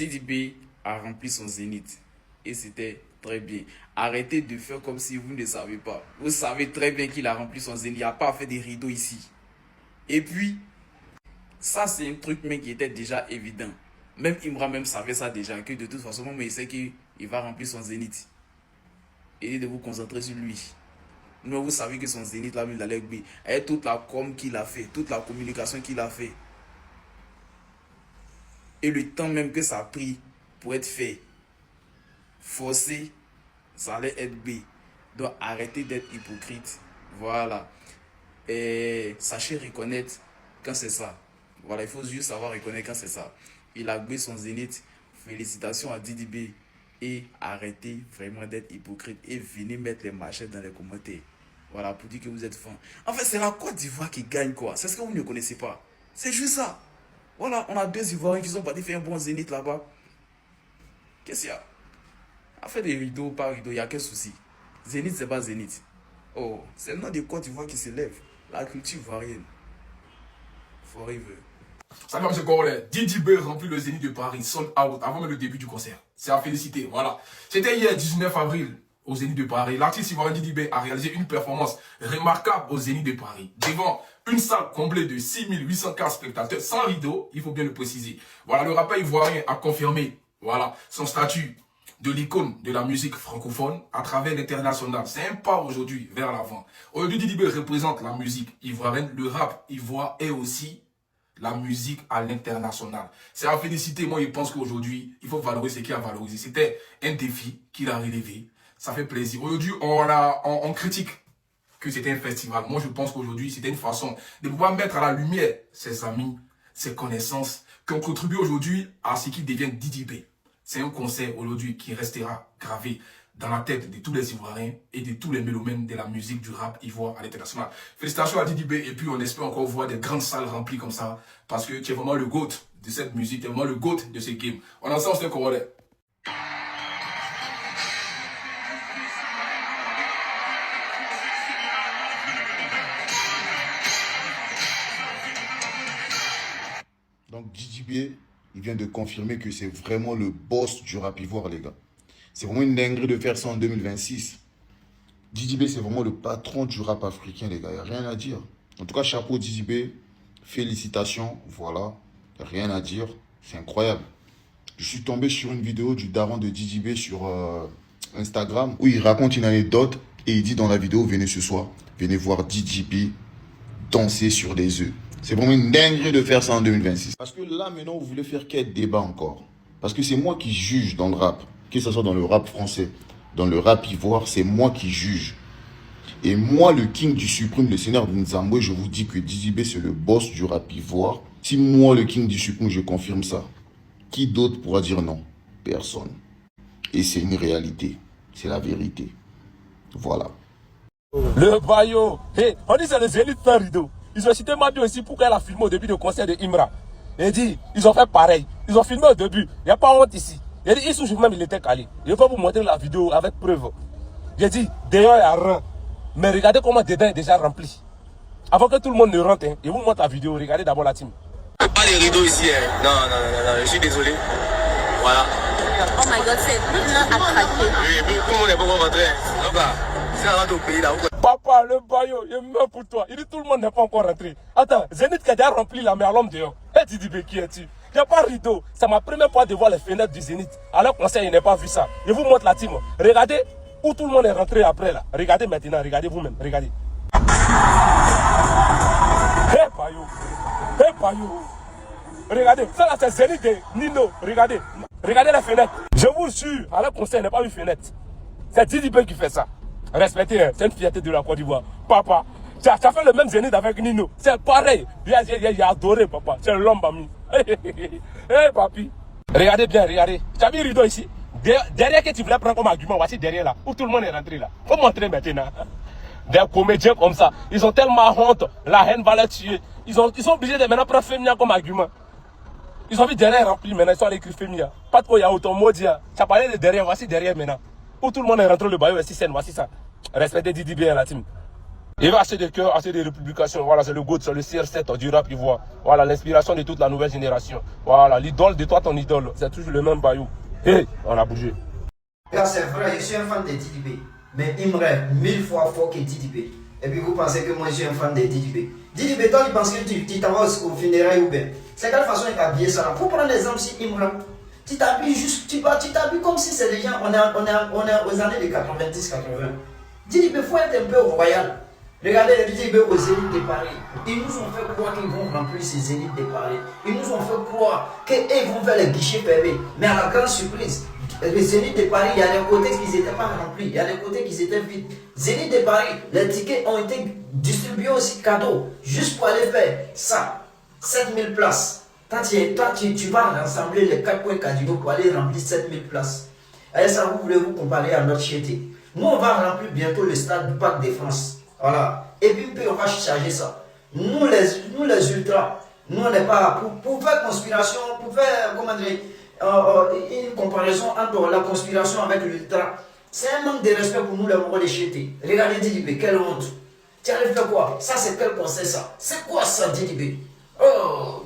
DDB a rempli son zénith et c'était très bien. Arrêtez de faire comme si vous ne savez pas. Vous savez très bien qu'il a rempli son zénith. Il n'a pas fait des rideaux ici. Et puis, ça c'est un truc mais qui était déjà évident. Même Imra même savait ça déjà, que de toute façon, mais il sait qu'il va remplir son zénith. Et de vous concentrer sur lui. Mais vous savez que son zénith là, il allait bien. Et toute la com qu'il a fait, toute la communication qu'il a fait. Et le temps même que ça a pris pour être fait, forcé, ça allait être B. Donc arrêtez d'être hypocrite. Voilà. Et sachez reconnaître quand c'est ça. Voilà, il faut juste savoir reconnaître quand c'est ça. Il a B son zénith. Félicitations à DDB. Et arrêtez vraiment d'être hypocrite. Et venez mettre les machettes dans les commentaires. Voilà, pour dire que vous êtes fan. En fait, c'est la Côte d'Ivoire qui gagne quoi. C'est ce que vous ne connaissez pas. C'est juste ça. Voilà, on a 2 Ivoiriens qui sont partis faire un bon zénith là-bas. Qu'est-ce qu'il y a? A fait des rideaux, pas rideaux, il n'y a quel souci. Zénith, c'est pas zénith. Oh, c'est le nom de Côte d'Ivoire qui s'élève. La culture ivoirienne. Forever. Salut M. Corollet, DDB remplit le Zénith de Paris, sold out, avant même le début du concert. C'est à féliciter, voilà. C'était hier 19 avril au Zénith de Paris. L'artiste ivoirien DDB a réalisé une performance remarquable au Zénith de Paris. Devant une salle comblée de 6804 spectateurs, sans rideau, il faut bien le préciser. Voilà, le rappeur ivoirien a confirmé, voilà, son statut de l'icône de la musique francophone à travers l'international. C'est un pas aujourd'hui vers l'avant. Aujourd'hui, DDB représente la musique ivoirienne, le rap ivoire et aussi la musique à l'international. C'est à féliciter. Moi, je pense qu'aujourd'hui, il faut valoriser ce qu'il a valorisé. C'était un défi qu'il a relevé. Ça fait plaisir. Aujourd'hui, on critique que c'était un festival. Moi, je pense qu'aujourd'hui, c'était une façon de pouvoir mettre à la lumière ses amis, ses connaissances, qui ont contribué aujourd'hui à ce qu'il devienne DDB. C'est un concert aujourd'hui qui restera gravé dans la tête de tous les Ivoiriens et de tous les mélomènes de la musique du rap ivoire à l'international. Félicitations à DDB et puis on espère encore voir des grandes salles remplies comme ça parce que tu es vraiment le GOAT de cette musique, tu es vraiment le GOAT de ce game. On en sort, c'est Corollet. Donc DDB, il vient de confirmer que c'est vraiment le boss du rap ivoire, les gars. C'est vraiment une dinguerie de faire ça en 2026. DDB, c'est vraiment le patron du rap africain, les gars. Il n'y a rien à dire. En tout cas, chapeau DDB. Félicitations. Voilà. Il n'y a rien à dire. C'est incroyable. Je suis tombé sur une vidéo du daron de DDB sur Instagram où il raconte une anecdote et il dit dans la vidéo, venez ce soir, venez voir DDB danser sur les œufs. C'est vraiment une dinguerie de faire ça en 2026. Parce que là, maintenant, vous voulez faire quel débat encore? Parce que c'est moi qui juge dans le rap. Que ce soit dans le rap français, dans le rap ivoire, c'est moi qui juge. Et moi, le king du suprême, le seigneur de Nzamboué, je vous dis que DDB, c'est le boss du rap ivoire. Si moi, le king du suprême, je confirme ça, qui d'autre pourra dire non? Personne. Et c'est une réalité. C'est la vérité. Voilà. Le Bayo. Hey, on dit c'est le Zénith sans rideau. Ils ont cité Mabio aussi pour qu'elle a filmé au début du concert de Imra. Il dit, ils ont fait pareil. Ils ont filmé au début. Il n'y a pas honte ici. Il dit, Issou même il était calé. Je vais vous montrer la vidéo avec preuve. J'ai dit, dehors il y a rien. Mais regardez comment dedans est déjà rempli. Avant que tout le monde ne rentre, hein, je vous montre la vidéo. Regardez d'abord la team. Pas les rideaux ici, hein. Non, je suis désolé. Voilà. Oh my god, c'est plein à craquer. Oui, tout le monde est pas rentré. Donc là, si on rentre au pays là, Papa, le baillot, je meurs pour toi. Il dit tout le monde n'est pas encore rentré. Attends, Zénith qui a déjà rempli la mer à l'homme dehors. Et tu dis, qui es-tu? Il n'y a pas de rideau. C'est ma première fois de voir les fenêtres du Zénith. Alors conseil, il n'a pas vu ça. Je vous montre la team. Regardez où tout le monde est rentré après là. Regardez maintenant, regardez vous-même, regardez. Hé Bayo, hé Bayo. Regardez, ça là c'est Zénith de Nino. Regardez, regardez les fenêtres. Je vous jure, alors conseil, il n'a pas vu fenêtre. C'est DDB qui fait ça. Respectez, hein, c'est une fierté de la Côte d'Ivoire. Papa, tu as fait le même Zénith avec Nino. C'est pareil. Il a adoré, papa. C'est l'homme, ami. Hé, papi. Regardez bien, regardez. Tu as mis rideau ici. Derrière que tu voulais prendre comme argument, voici derrière là, où tout le monde est rentré là. Faut montrer maintenant. Des comédiens comme ça, ils ont tellement honte, la haine va les tuer. Ils sont obligés de maintenant prendre Femia comme argument. Ils ont vu derrière rempli, maintenant ils sont allés écrire Femia. Pas de quoi, il y a autant mot dire. Tu as parlé de derrière, voici derrière maintenant. Où tout le monde est rentré le baillot, voici scène, voici ça. Respectez DDB et la team. Il va assez de cœur, assez de républication. Voilà, c'est le GOAT, c'est le CR7 du rap ivoire. Voilà, l'inspiration de toute la nouvelle génération. Voilà, l'idole de toi, ton idole. C'est toujours le même Bayou. Hey, on a bougé. Là, c'est vrai, je suis un fan de Didi B. Mais il me rêve 1000 fois fort que Didi B. Et puis vous pensez que moi je suis un fan de Didi B. Didi B, toi tu penses que tu t'en vas au funérailles ou bien. C'est quelle façon il t'a habillé ça là. Pour prendre l'exemple, si Imran, tu t'habilles juste, tu t'habilles comme si c'est des gens, on est aux années de 90-80. Didi B, il faut être un peu royal. Regardez les Didi B aux Zénith de Paris. Ils nous ont fait croire qu'ils vont remplir ces Zénith de Paris. Ils nous ont fait croire qu'ils vont faire les guichets fermés. Mais à la grande surprise, les Zénith de Paris, il y a des côtés qui n'étaient pas remplis, il y a des côtés qui étaient vides. Zénith de Paris, les tickets ont été distribués aussi cadeaux, juste pour aller faire ça. 7000 places. Toi, tu vas rassembler les 4 points cardinaux pour aller remplir 7000 places. Et ça, vous voulez-vous comparer à notre chété? Nous, on va remplir bientôt le stade du Parc de France. Voilà. Et puis, on va charger ça. Nous, les ultras, nous, on n'est pas pour faire conspiration, pour faire, comment dire, une comparaison entre la conspiration avec l'ultra. C'est un manque de respect pour nous, les morts de chété. Regardez Didi B, quelle honte. Tu allais faire quoi? Ça, c'est quel conseil, ça? C'est quoi ça, Didi B? Oh!